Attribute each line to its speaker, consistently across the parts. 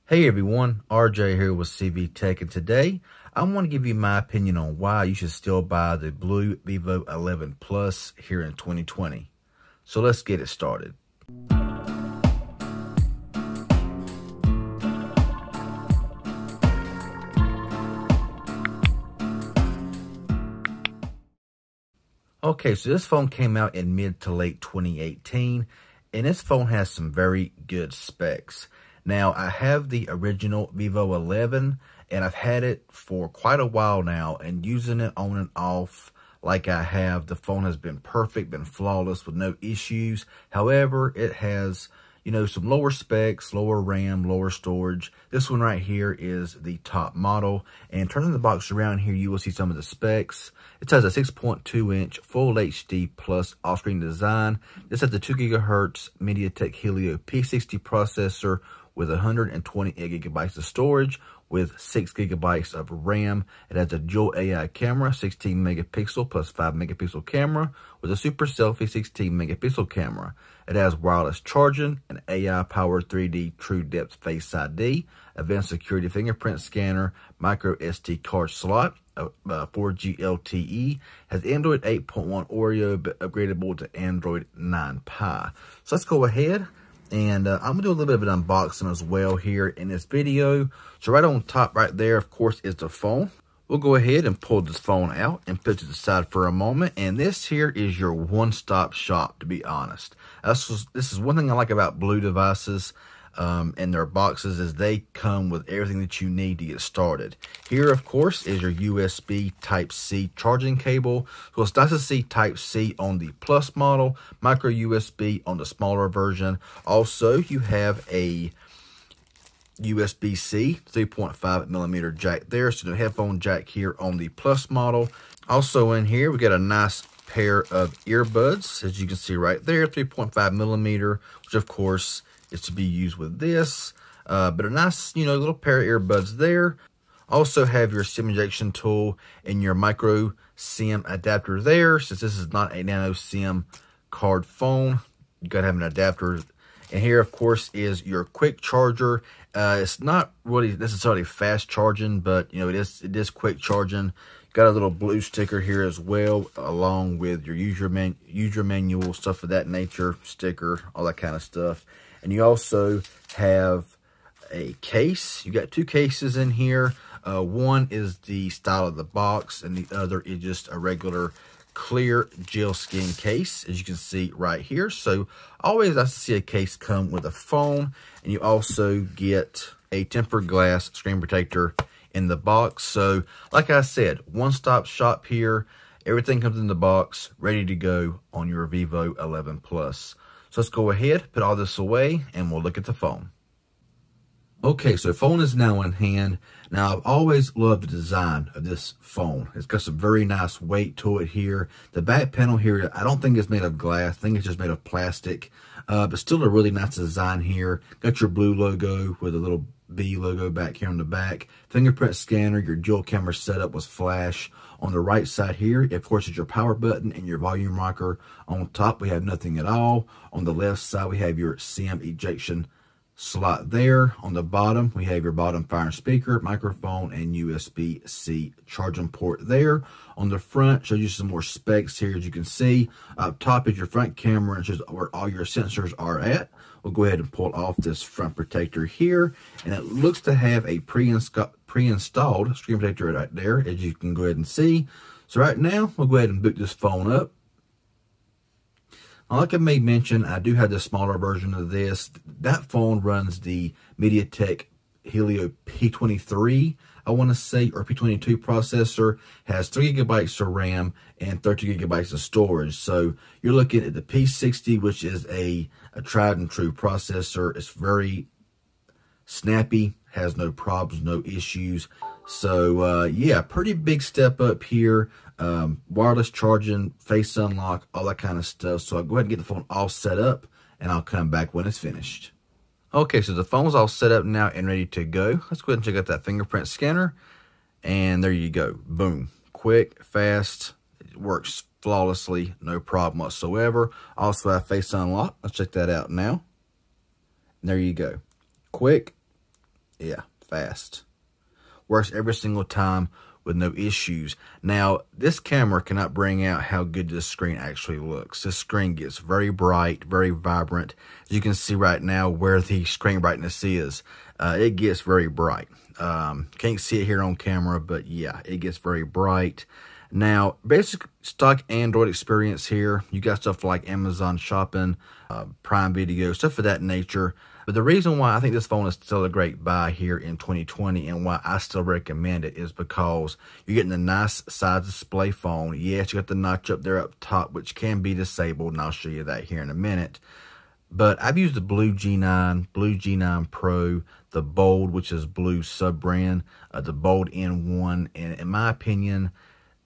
Speaker 1: Hey everyone, RJ here with CV Tech, and today I want to give you my opinion on why you should still buy the Blu Vivo 11 Plus here in 2020. So let's get it started. Okay, so this phone came out in mid to late 2018, and this phone has some very good specs. Now, I have the original Vivo 11, and I've had it for quite a while now, and using it on and off like I have, the phone has been perfect, been flawless with no issues. However, it has, some lower specs, lower RAM, lower storage. This one right here is the top model, and turning the box around here, you will see some of the specs. It has a 6.2-inch Full HD Plus off-screen design. This has the 2 GHz MediaTek Helio P60 processor with 128 GB of storage with 6 GB of RAM. It has a dual AI camera, 16 megapixel plus 5 megapixel camera with a super selfie 16 megapixel camera. It has wireless charging, an AI-powered 3D True Depth Face ID, advanced security fingerprint scanner, micro SD card slot, 4G LTE, has Android 8.1 Oreo, but upgradable to Android 9 Pie. So let's go ahead. And I'm going to do a little bit of an unboxing as well here in this video. So right on top right there, of course, is the phone. We'll go ahead and pull this phone out and put it to the side for a moment. And this here is your one-stop shop, to be honest. This is one thing I like about Blu devices and their boxes is they come with everything that you need to get started. Here, of course, is your USB Type-C charging cable. So it's nice to see Type-C on the Plus model, micro USB on the smaller version. Also, you have a USB-C 3.5 millimeter jack there. So the headphone jack here on the Plus model. Also in here, we got a nice pair of earbuds, as you can see right there, 3.5 millimeter, which of course is to be used with this, but a nice, little pair of earbuds there. Also have your SIM injection tool and your micro SIM adapter there. Since this is not a nano SIM card phone, you gotta have an adapter. And here, of course, is your quick charger. It's not really necessarily fast charging, but it is quick charging. Got a little blue sticker here as well, along with your user manual, stuff of that nature, sticker, all that kind of stuff. And you also have a case. You got two cases in here. One is the style of the box, and the other is just a regular clear gel skin case, as you can see right here. So always nice to see a case come with a phone, and you also get a tempered glass screen protector in the box. So like I said, one-stop shop here. Everything comes in the box, ready to go on your Vivo 11 Plus. So let's go ahead, put all this away, and we'll look at the phone. Okay, so phone is now in hand. Now, I've always loved the design of this phone. It's got some very nice weight to it here. The back panel here, I don't think it's made of glass. I think it's just made of plastic. But still a really nice design here. Got your Blu logo with a little B logo back here on the back. Fingerprint scanner, your dual camera setup was flash. On the right side here, of course, is your power button and your volume rocker. On top, we have nothing at all. On the left side, we have your SIM ejection slot there. On the bottom, we have your bottom fire speaker, microphone, and USB-C charging port there. On the front, shows you some more specs here. As you can see, up top is your front camera and shows where all your sensors are at. We'll go ahead and pull off this front protector here, and it looks to have a pre-installed screen protector right there, as you can go ahead and see. So right now, we'll go ahead and boot this phone up. Like I may mention, I do have the smaller version of this. That phone runs the MediaTek Helio P23, I want to say, or P22 processor, has 3 GB of RAM and 32 GB of storage. So you're looking at the P60, which is a tried and true processor. It's very snappy, has no problems, no issues. So yeah, pretty big step up here. Wireless charging, face unlock, all that kind of stuff. So I'll go ahead and get the phone all set up, and I'll come back when it's finished. Okay, so the phone's all set up now and ready to go. Let's go ahead and check out that fingerprint scanner. And there you go. Boom. Quick, fast. It works flawlessly. No problem whatsoever. Also have face unlock. Let's check that out now. And there you go. Quick Yeah, fast. Works every single time with no issues. Now, this camera cannot bring out how good this screen actually looks. This screen gets very bright, very vibrant. As you can see right now where the screen brightness is, it gets very bright. Can't see it here on camera, but yeah, it gets very bright. Now, basic stock Android experience here. You got stuff like Amazon Shopping, Prime Video, stuff of that nature. But the reason why I think this phone is still a great buy here in 2020 and why I still recommend it is because you're getting a nice size display phone. Yes, you got the notch up there up top, which can be disabled, and I'll show you that here in a minute. But I've used the Blu G9, Blu G9 Pro, the Bold, which is Blu's sub-brand, the Bold N1, and in my opinion,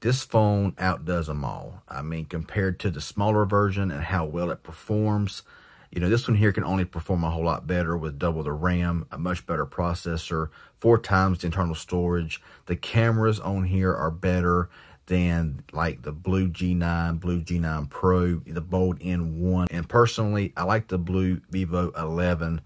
Speaker 1: this phone outdoes them all. I mean, compared to the smaller version and how well it performs, you know, this one here can only perform a whole lot better with double the RAM, a much better processor, 4 times the internal storage. The cameras on here are better than like the Blu G9, Blu G9 Pro, the Bold N1. And personally, I like the Blu Vivo 11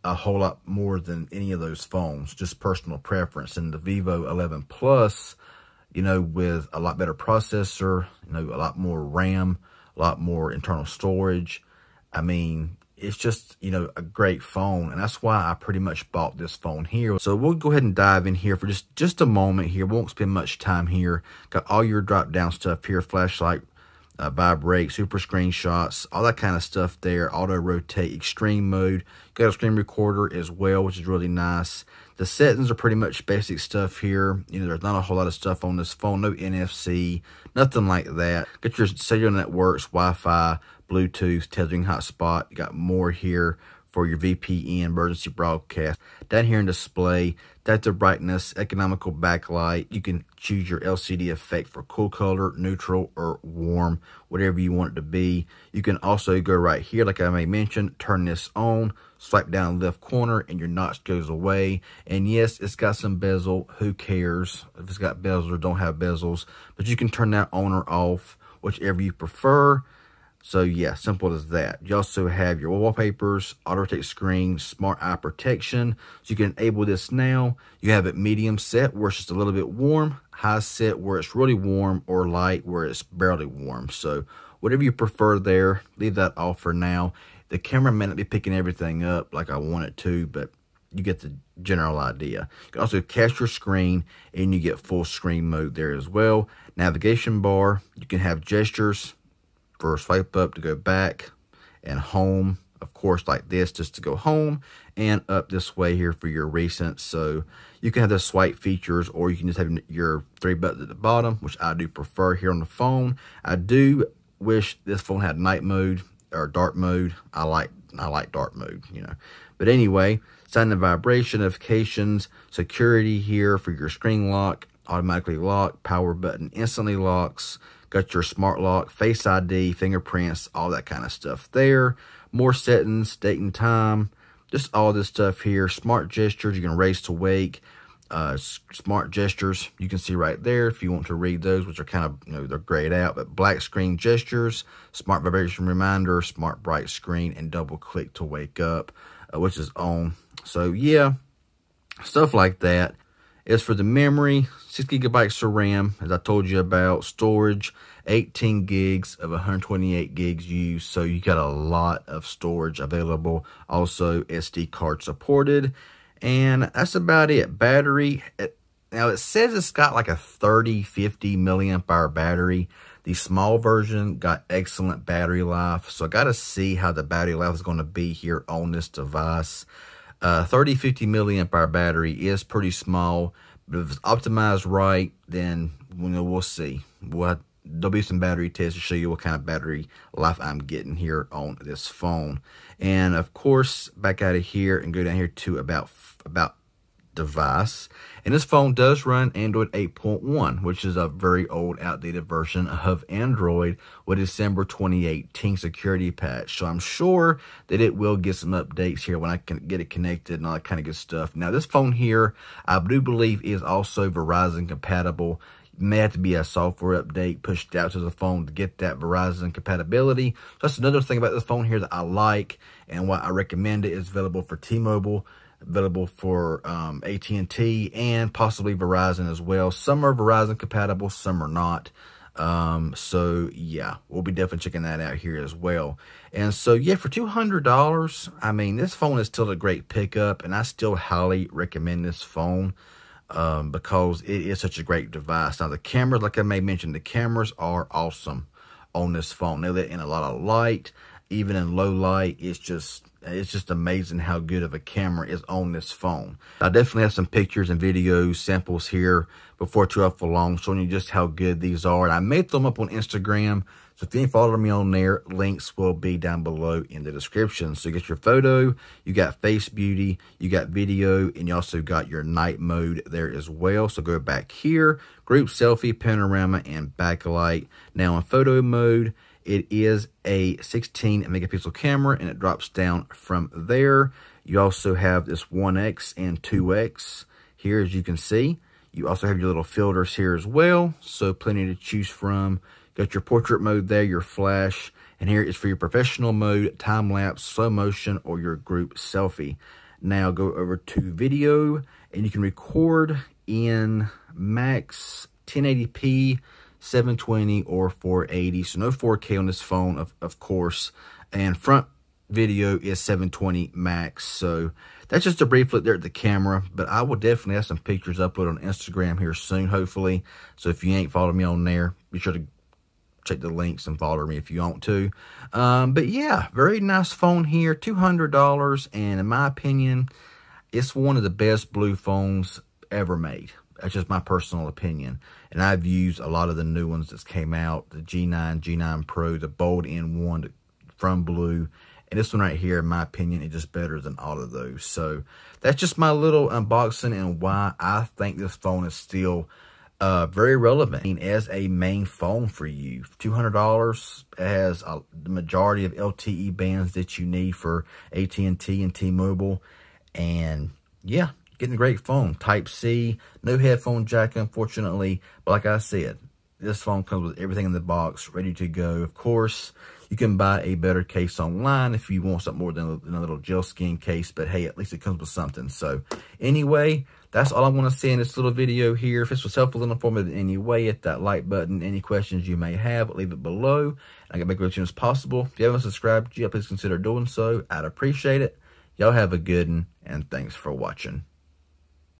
Speaker 1: a whole lot more than any of those phones, just personal preference. And the Vivo 11 Plus, you know, with a lot better processor, you know, a lot more RAM, a lot more internal storage. I mean, it's just, you know, a great phone. And that's why I pretty much bought this phone here. So we'll go ahead and dive in here for just a moment here. Won't spend much time here. Got all your drop down stuff here. Flashlight, vibrate, super screenshots, all that kind of stuff there. Auto rotate, extreme mode. Got a screen recorder as well, which is really nice. The settings are pretty much basic stuff here. You know, there's not a whole lot of stuff on this phone. No NFC, nothing like that. Got your cellular networks, Wi-Fi, Bluetooth, tethering hotspot. You got more here for your VPN, emergency broadcast. Down here in display, adaptive brightness, economical backlight. You can choose your LCD effect for cool color, neutral, or warm, whatever you want it to be. You can also go right here, like I may mention, turn this on, swipe down the left corner, and your notch goes away. And yes, it's got some bezel. Who cares if it's got bezels or don't have bezels? But you can turn that on or off, whichever you prefer. So yeah, simple as that. You also have your wallpapers, auto rotate screen, smart eye protection. So you can enable this now. You have it medium set where it's just a little bit warm, high set where it's really warm, or light where it's barely warm. So whatever you prefer there, leave that off for now. The camera may not be picking everything up like I want it to, but you get the general idea. You can also cast your screen and you get full screen mode there as well. Navigation bar, you can have gestures for swipe up to go back, and home, of course, like this, just to go home, and up this way here for your recent. So you can have the swipe features, or you can just have your 3 buttons at the bottom, which I do prefer here on the phone. I do wish this phone had night mode or dark mode. I like dark mode, you know. But anyway, sign and vibration notifications, security here for your screen lock, automatically lock, power button instantly locks. Got your smart lock, Face ID, fingerprints, all that kind of stuff there. More settings, date and time, just all this stuff here. Smart gestures, you can raise to wake. Smart gestures, you can see right there if you want to read those, which are kind of, you know, they're grayed out. But black screen gestures, smart vibration reminder, smart bright screen, and double click to wake up, which is on. So yeah, stuff like that. As for the memory, 6 gigabytes of RAM, as I told you about. Storage, 18 gigs of 128 gigs used. So you got a lot of storage available. Also, SD card supported. And that's about it. Battery, now it says it's got like a 50 milliamp hour battery. The small version got excellent battery life. So I got to see how the battery life is going to be here on this device. 50 milliamp hour battery is pretty small, but if it's optimized right, then we'll see. There'll be some battery tests to show you what kind of battery life I'm getting here on this phone. And of course, back out of here and go down here to about device. And this phone does run Android 8.1, which is a very old, outdated version of Android with December 2018 security patch. So I'm sure that it will get some updates here when I can get it connected and all that kind of good stuff. Now, this phone here, I do believe is also Verizon compatible. It may have to be a software update pushed out to the phone to get that Verizon compatibility. So that's another thing about this phone here that I like and why I recommend it. It's available for T-Mobile. available for AT&T and possibly Verizon as well. Some are Verizon compatible, some are not. So yeah, we'll be definitely checking that out here as well. And so yeah, for $200, I mean, this phone is still a great pickup, and I still highly recommend this phone because it is such a great device. Now the cameras, like I may mention, the cameras are awesome on this phone. They let in a lot of light, even in low light. It's just amazing how good of a camera is on this phone. I definitely have some pictures and videos, samples here before too long, showing you just how good these are. And I may throw them up on Instagram, so if you ain't following me on there, links will be down below in the description. So you get your photo, you got face beauty, you got video, and you also got your night mode there as well. So go back here, group selfie, panorama, and backlight. Now in photo mode, it is a 16 megapixel camera, and it drops down from there. You also have this 1X and 2X here, as you can see. You also have your little filters here as well, so plenty to choose from. Got your portrait mode there, your flash, and here is for your professional mode, time-lapse, slow motion, or your group selfie. Now go over to video, and you can record in max 1080p, 720 or 480, so no 4K on this phone, of course, and front video is 720 max. So that's just a brief look there at the camera, but I will definitely have some pictures uploaded on Instagram here soon, hopefully. So if you ain't followed me on there, be sure to check the links and follow me if you want to. But yeah, very nice phone here, $200, and in my opinion, it's one of the best Blu phones ever made. That's just my personal opinion. And I've used a lot of the new ones that came out, the G9, G9 Pro, the Bold N1 from Blu. And this one right here, in my opinion, is just better than all of those. So that's just my little unboxing and why I think this phone is still very relevant as a main phone for you. $200, it has the majority of LTE bands that you need for AT&T and T-Mobile. And yeah, getting a great phone. Type-C, no headphone jack, unfortunately. But like I said, this phone comes with everything in the box, ready to go. Of course, you can buy a better case online if you want something more than a little gel skin case. But hey, at least it comes with something. So anyway, that's all I want to say in this little video here. If this was helpful and informative in any way, hit that like button. Any questions you may have, leave it below. I can make it as soon as possible. If you haven't subscribed yet, please consider doing so. I'd appreciate it. Y'all have a good one, and thanks for watching.